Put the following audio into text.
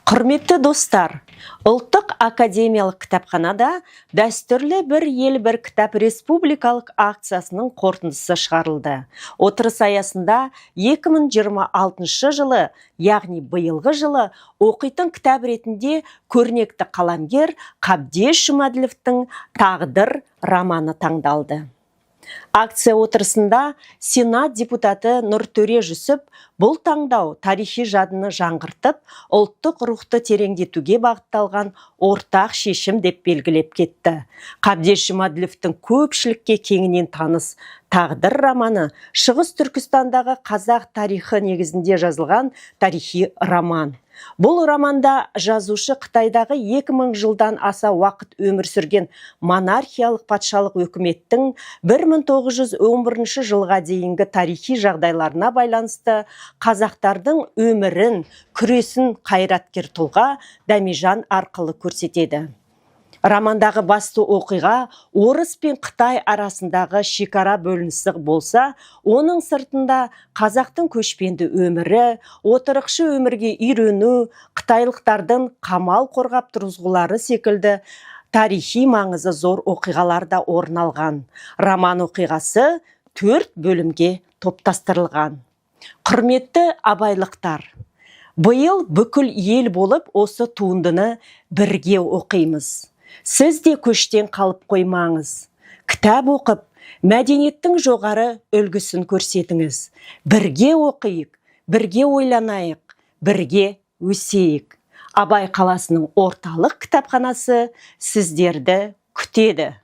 Құрметті достар, ұлттық академиялық кітапханада дәстүрлі бір ел бір кітап республикалық акциясының қорытындысы шығарылды. Отырыс аясында 2026 жылы, яғни биылғы жылы оқитын кітап ретінде көрнекті қаламгер Қабдеш Жұмаділовтің «Тағдыр» романы таңдалды. Акция отырысында Сенат депутаты Нұртөре Жүсіп бұл таңдау тарихи жадыны жаңғыртып, ұлттық рухты тереңдетуге бағытталған ортақ шешім деп белгілеп кетті. Қабдеш Жұмаділовтің көпшілікке кеңінен таныс «Тағдыр» романы Шығыс Түркістандағы қазақ тарихы негізінде жазылған тарихи роман. Бұл романда жазушы Қытайдағы 2000 жылдан аса уақыт өмір сүрген монархиялық патшалық өкіметтің 1911 жылға дейінгі тарихи жағдайларына байланысты қазақтардың өмірін, күресін қайраткер тұлға Дәмежан арқылы көрсетеді. Романдағы басты оқиға орыс пен Қытай арасындағы шекара бөлінісі болса, оның сыртында қазақтың көшпенді өмірі, отырықшы өмірге үйрену, қытайлықтардың қамал қорғап тұрғызулары секілді тарихи маңызы зор оқиғалар да орын алған. Роман оқиғасы 4 бөлімге топтастырылған. Құрметті абайлықтар, биыл бүкіл ел болып осы туындыны бірге оқимыз. Сіз де көштен қалып қоймаңыз. Кітап оқып, мәдениеттің жоғары үлгісін көрсетіңіз. Бірге оқиық, бірге ойланайық, бірге өсейік. Абай қаласының орталық кітапханасы сіздерді күтеді.